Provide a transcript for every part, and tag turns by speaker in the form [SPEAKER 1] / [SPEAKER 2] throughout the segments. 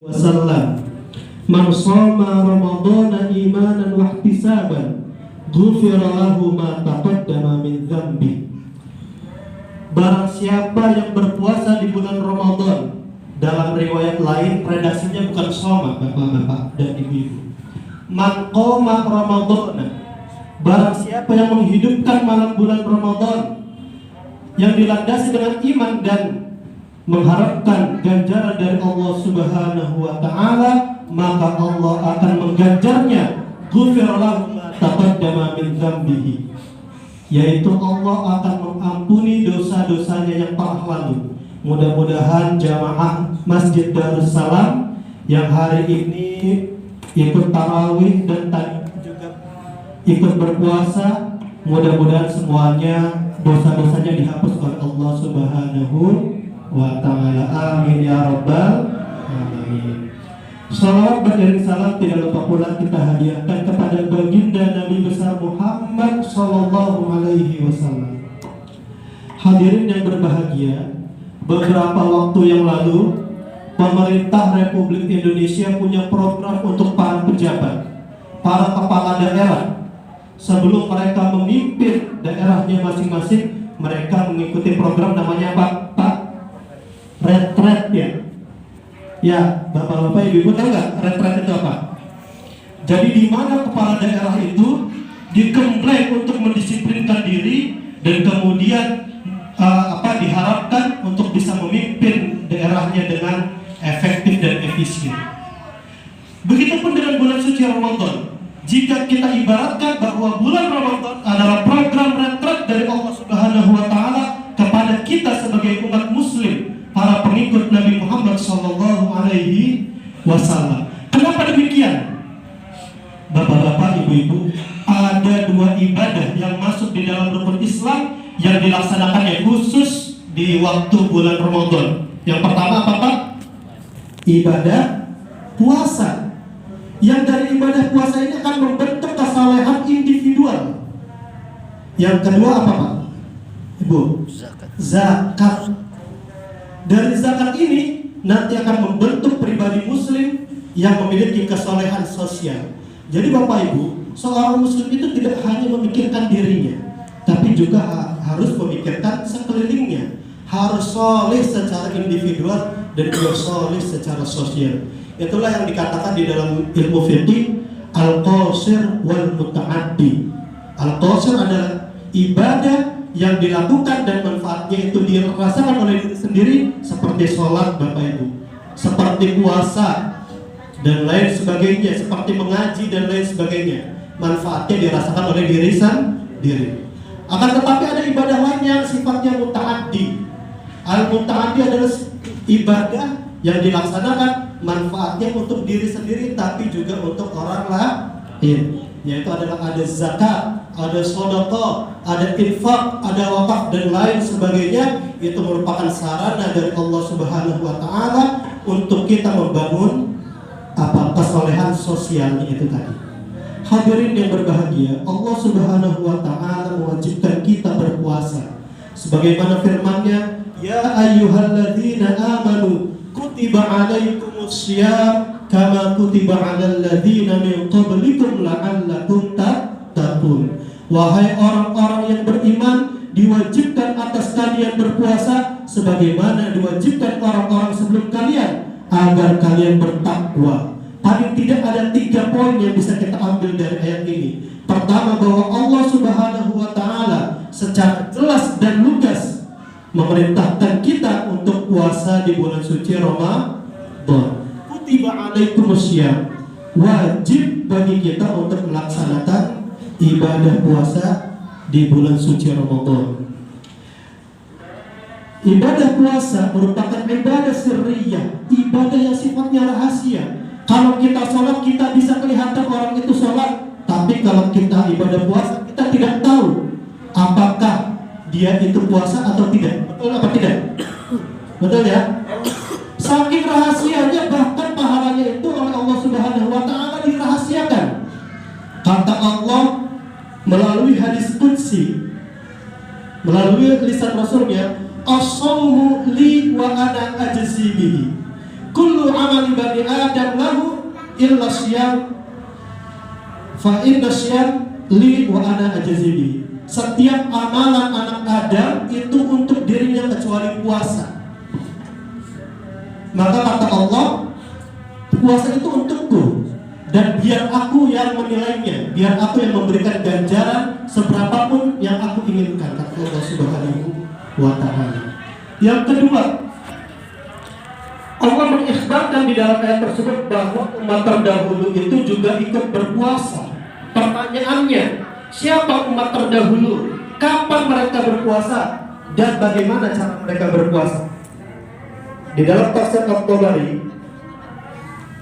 [SPEAKER 1] wasallam, man shoma ramadhana imanan wa ihtisaban ghufira lahu ma taqaddama min dhanbi. Barang siapa yang berpuasa di bulan Ramadan, dalam riwayat lain redaksinya bukan shoma, bapak-bapak dan ibu-ibu, man qoma ramadhana, barang siapa yang menghidupkan malam bulan Ramadan yang dilandasi dengan iman dan mengharapkan ganjaran dari Allah Subhanahu wa ta'ala, maka Allah akan mengganjarnya ghufira lahu ma taqaddama min dzambihi, yaitu Allah akan mengampuni dosa-dosanya yang telah lalu. Mudah-mudahan jamaah Masjid Darussalam yang hari ini ikut tarawih dan tadi juga ikut berpuasa, mudah-mudahan semuanya dosa-dosanya dihapus oleh Allah Subhanahu wa ta'ala. Amin ya rabbal alamin. Salawat beriring salam tidak lupa pula kita hadiahkan kepada baginda Nabi besar Muhammad sallallahu alaihi wasallam. Hadirin yang berbahagia, beberapa waktu yang lalu pemerintah Republik Indonesia punya program untuk para pejabat, para kepala daerah. Sebelum mereka memimpin daerahnya masing-masing, mereka mengikuti program namanya Pak retret ya. Ya, bapak-bapak, ibu-ibu tahu nggak retret itu apa? Jadi di mana kepala daerah itu digembleng untuk mendisiplinkan diri dan kemudian diharapkan untuk bisa memimpin daerahnya dengan efektif dan efisien. Begitupun dengan bulan suci Ramadan. Jika kita ibaratkan bahwa bulan Ramadan adalah program retret dari Allah Subhanahu wa ta'ala kepada kita sebagai umat muslim, para pengikut Nabi Muhammad sallallahu alaihi wasallam. Kenapa demikian? Bapak-bapak, ibu-ibu, ada dua ibadah yang masuk di dalam rukun Islam yang dilaksanakannya khusus di waktu bulan Ramadan. Yang pertama apa, Pak? Ibadah puasa. Yang dari ibadah puasa ini akan membentuk kesalehan individual. Yang kedua apa, Pak? Ibu? Zakat. Dari zakat ini nanti akan membentuk pribadi muslim yang memiliki kesolehan sosial. Jadi Bapak Ibu, seorang muslim itu tidak hanya memikirkan dirinya, tapi juga harus memikirkan sekelilingnya. Harus soleh secara individual dan juga soleh secara sosial. Itulah yang dikatakan di dalam ilmu fiqih al-qasir wal muta'addi. Al-qasir adalah ibadah yang dilakukan dan manfaatnya itu dirasakan oleh diri sendiri, seperti sholat Bapak Ibu, seperti puasa dan lain sebagainya, seperti mengaji dan lain sebagainya. Manfaatnya dirasakan oleh diri sendiri. Akan tetapi ada ibadah lain yang sifatnya muta'addi. Al-muta'addi adalah ibadah yang dilaksanakan manfaatnya untuk diri sendiri tapi juga untuk orang lain. Yaitu adalah ada zakat, ada sedekah, ada infak, ada wakaf dan lain sebagainya. Itu merupakan sarana dari Allah Subhanahu wa ta'ala untuk kita membangun kesolehan sosialnya itu tadi. Hadirin yang berbahagia, Allah Subhanahu wa ta'ala mewajibkan kita berpuasa. Sebagaimana firman-Nya, ya ayyuhalladzina amanu kutiba alaikumus syiyam kama kutiba 'alal ladzina min qablikum la'allakum tattaqun. Wahai orang-orang yang beriman, diwajibkan atas kalian berpuasa sebagaimana diwajibkan orang-orang sebelum kalian agar kalian bertakwa. Paling tidak ada 3 poin yang bisa kita ambil dari ayat ini. Pertama, bahwa Allah Subhanahu wa ta'ala secara jelas dan lugas memerintahkan kita untuk puasa di bulan suci Ramadan. Kutiba alaikumussyam, wajib bagi kita untuk melaksanakan ibadah puasa di bulan suci Ramadan. Ibadah puasa merupakan ibadah sirriyah, ibadah yang sifatnya rahasia. Kalau kita sholat, kita bisa kelihatan orang itu sholat, tapi kalau kita ibadah puasa, kita tidak tahu apakah dia itu puasa atau tidak. Betul apa tidak? Betul ya? Saking rahasianya, bahkan pahalanya itu oleh Allah Subhanahu wa ta'ala dirahasiakan. Kata Allah melalui hadis qudsi, melalui lisan Rasulnya, as-shawmu li wa ana ajzi bihi. Kullu kullu amali bani Adam lahu illa syiyam fa inna syiyam li wa ana ajzibi. Setiap amalan anak Adam itu untuk dirinya kecuali puasa. Maka kata Allah, puasa itu untukku dan biar aku yang menilainya, biar aku yang memberikan ganjaran seberapapun yang aku inginkan, kata Allah Subhanahu wa ta'ala. Yang kedua, Allah mengikhbarkan di dalam ayat tersebut bahwa umat terdahulu itu juga ikut berpuasa. Pertanyaannya, siapa umat terdahulu? Kapan mereka berpuasa? Dan bagaimana cara mereka berpuasa? Di dalam tafsir At-Tabari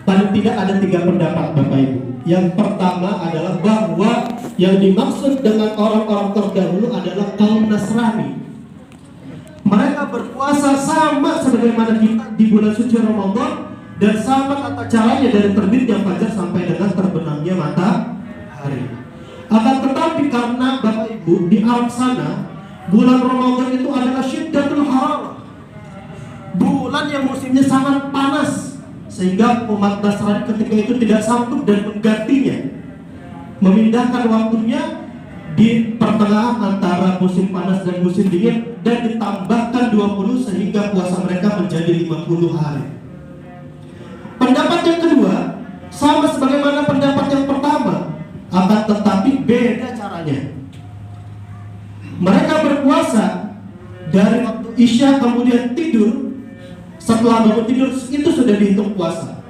[SPEAKER 1] paling tidak ada 3 pendapat Bapak Ibu. Yang pertama adalah bahwa yang dimaksud dengan orang-orang terdahulu adalah kaum Nasrani. Mereka berpuasa sama sebagaimana kita di bulan suci Ramadan, dan sama tata caranya dari terbitnya fajar sampai dengan terbenamnya matahari. Akan tetapi karena Bapak Ibu di Arab sana bulan Ramadan itu adalah syiddatul hararah, bulan yang musimnya sangat panas, sehingga umat Nasrani ketika itu tidak sanggup dan menggantinya, memindahkan waktunya di pertengahan antara musim panas dan musim dingin, dan ditambahkan 20 sehingga puasa mereka menjadi 50 hari. Pendapat yang kedua sama sebagaimana pendapat yang pertama, akan tetapi beda caranya. Mereka berpuasa dari waktu Isya kemudian tidur. Setelah bangun tidur itu sudah dihitung puasa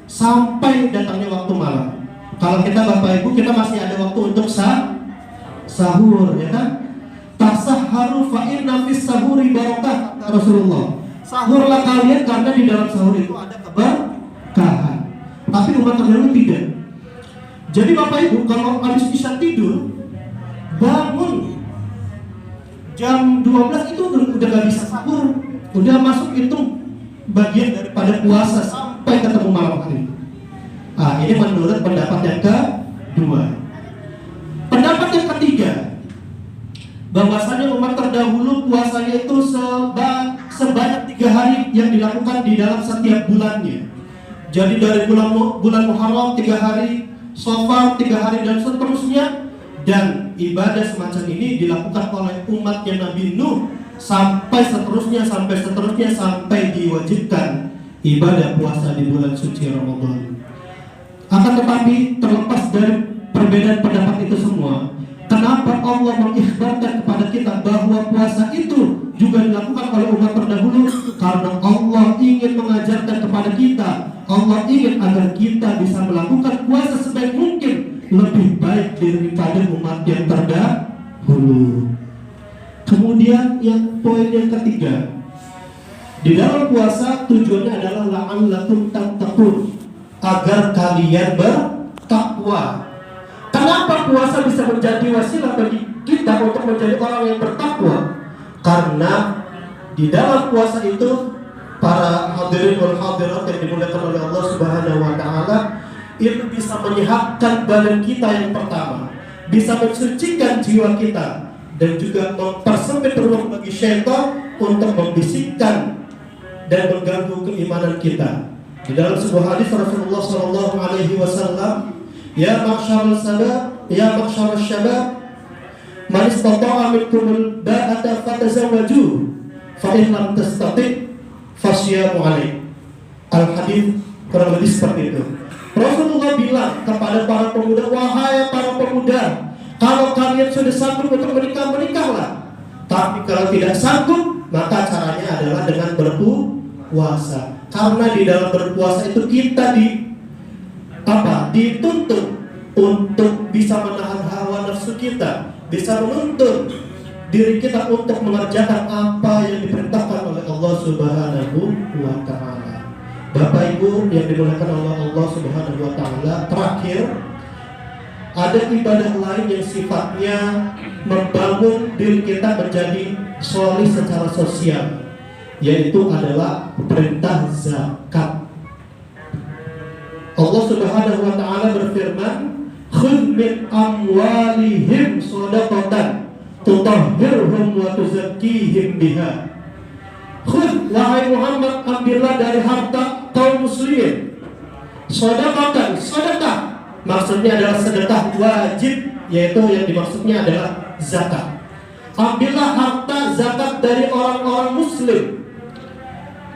[SPEAKER 1] sampai datangnya waktu malam. Kalau kita Bapak Ibu, kita masih ada waktu untuk sahur, ya kan? Tasahharu fa inna fis sahuri barakah, kata Rasulullah. Sahurlah kalian karena di dalam sahur itu ada keberkahan. Tapi umat terdahulu tidak. Jadi Bapak Ibu, kalau habis Isya tidur, bangun jam 12 itu udah gak bisa sahur, udah masuk itu bagian daripada puasa sampai ketemu malam hari. Ini menurut pendapat yang kedua. Pendapat yang ketiga, bahwasanya umat terdahulu puasanya itu sebanyak 3 hari yang dilakukan di dalam setiap bulannya. Jadi dari bulan Muharram 3 hari, Safar 3 hari, dan seterusnya. Dan ibadah semacam ini dilakukan oleh umatnya Nabi Nuh sampai seterusnya sampai diwajibkan ibadah puasa di bulan suci Ramadan. Akan tetapi terlepas dari perbedaan pendapat itu semua, kenapa Allah mengikhbarkan kepada kita bahwa puasa itu juga dilakukan oleh umat terdahulu? Karena Allah ingin mengajarkan kepada kita, Allah ingin agar kita bisa melakukan puasa sebaik mungkin, lebih baik daripada umat yang terdahulu. Kemudian yang poin yang ketiga, di dalam puasa tujuannya adalah la'allakum tattaqun, agar kalian bertakwa. Kenapa puasa bisa menjadi wasilah bagi kita untuk menjadi orang yang bertakwa? Karena di dalam puasa itu para hadirin wal hadirat yang dimuliakan oleh Allah Subhanahu wa ta'ala, itu bisa menyehatkan badan kita yang pertama, bisa mensucikan jiwa kita, dan juga mempersempit ruang bagi syaitan untuk membisikkan dan mengganggu keimanan kita. Di dalam sebuah hadis Rasulullah SAW, ya ma'syarul sabab, ya ma'syarul syabab, man istata'a minkumul ba'ata fatazawwaju, fa in lam tastati' fasyamu alaih. Al-hadis kurang lebih seperti itu. Rasulullah bilang kepada para pemuda, wahai para pemuda, kalau kalian sudah sanggup untuk menikah, menikahlah. Tapi kalau tidak sanggup, maka caranya adalah dengan berpuasa. Karena di dalam berpuasa itu kita dituntut untuk bisa menahan hawa nafsu kita, bisa menuntut diri kita untuk mengerjakan apa yang diperintahkan oleh Allah Subhanahu wa ta'ala. Bapak Ibu yang dimuliakan oleh Allah Subhanahu wa ta'ala, terakhir ada ibadah lain yang sifatnya membangun diri kita menjadi solih secara sosial, yaitu adalah perintah zakat. Allah Subhanahu wa ta'ala berfirman, khudh min amwalihim shadaqatan tutahhirhum wa tuzakkihim biha. Khudh, wahai Muhammad, ambillah dari harta kaum muslimin. Sedekah maksudnya adalah sedekah wajib, yaitu yang dimaksudnya adalah zakat. Ambillah harta zakat dari orang-orang muslim,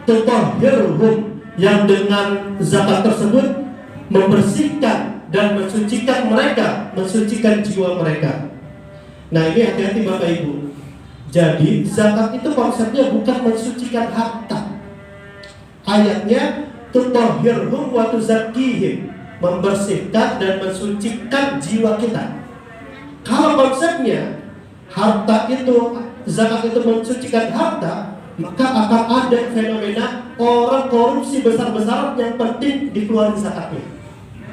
[SPEAKER 1] tutahhirhum, yang dengan zakat tersebut membersihkan dan mensucikan mereka, mensucikan jiwa mereka. Nah, ini hati-hati Bapak Ibu. Jadi zakat itu konsepnya bukan mensucikan harta. Ayatnya tutahhirhum wa tuzakkihim, membersihkan dan mensucikan jiwa kita. Kalau konsepnya harta itu, zakat itu mensucikan harta, maka akan ada fenomena orang korupsi besar-besaran yang penting dikeluarkan zakatnya.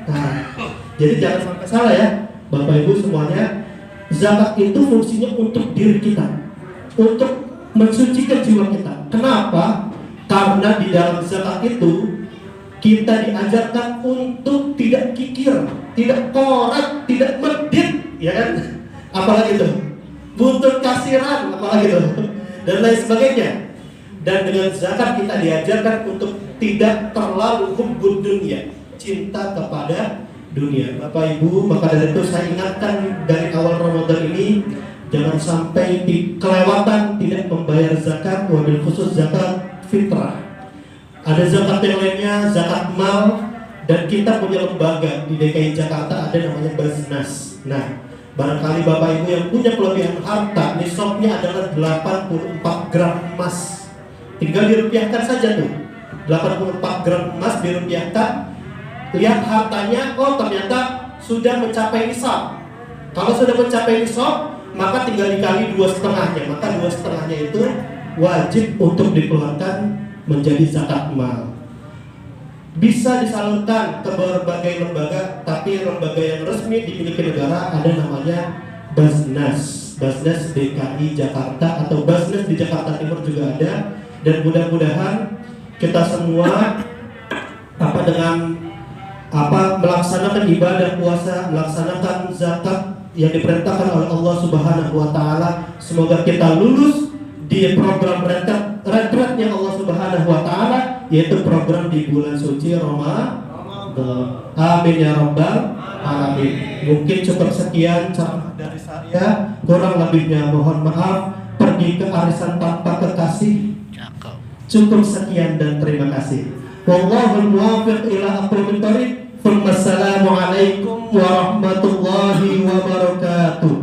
[SPEAKER 1] Nah, jadi jangan sampai salah ya Bapak Ibu semuanya. Zakat itu fungsinya untuk diri kita, untuk mensucikan jiwa kita. Kenapa? Karena di dalam zakat itu kita diajarkan untuk tidak kikir, tidak korak, tidak medit, ya kan? Apalagi itu, buntut kasiran, apalagi itu, dan lain sebagainya. Dan dengan zakat kita diajarkan untuk tidak terlalu hubbud dunia, cinta kepada dunia. Bapak Ibu, maka dari itu saya ingatkan dari awal Ramadan ini, jangan sampai kelewatan tidak membayar zakat, wabil khusus zakat fitrah. Ada zakat yang lainnya, zakat mal, dan kita punya lembaga di DKI Jakarta ada namanya Basnas. Nah, barangkali Bapak Ibu yang punya kelebihan harta, nisabnya adalah 84 gram emas. Tinggal dirupiahkan saja tuh. 84 gram emas dirupiahkan. Lihat hartanya, oh ternyata sudah mencapai nisab. Kalau sudah mencapai nisab, maka tinggal dikali 2,5-nya. Maka 2,5-nya itu wajib untuk dikeluarkan menjadi zakat mal. Bisa disalurkan ke berbagai lembaga, tapi lembaga yang resmi dimiliki negara ada namanya Basnas. Basnas DKI Jakarta atau Basnas di Jakarta Timur juga ada. Dan mudah-mudahan kita semua melaksanakan ibadah puasa, melaksanakan zakat yang diperintahkan oleh Allah Subhanahu wa taala. Semoga kita lulus di program retretnya Allah Subhanahu wa taala, yaitu program di bulan suci Ramadan. Amin ya rabbal alamin. Mungkin cukup sekian ceramah dari saya, kurang lebihnya mohon maaf. Pergi ke arisan tanpa kekasih. Cukup sekian dan terima kasih. Wallahul muwaffiq ila aqwamit thoriq. Wassalamualaikum warahmatullahi wabarakatuh.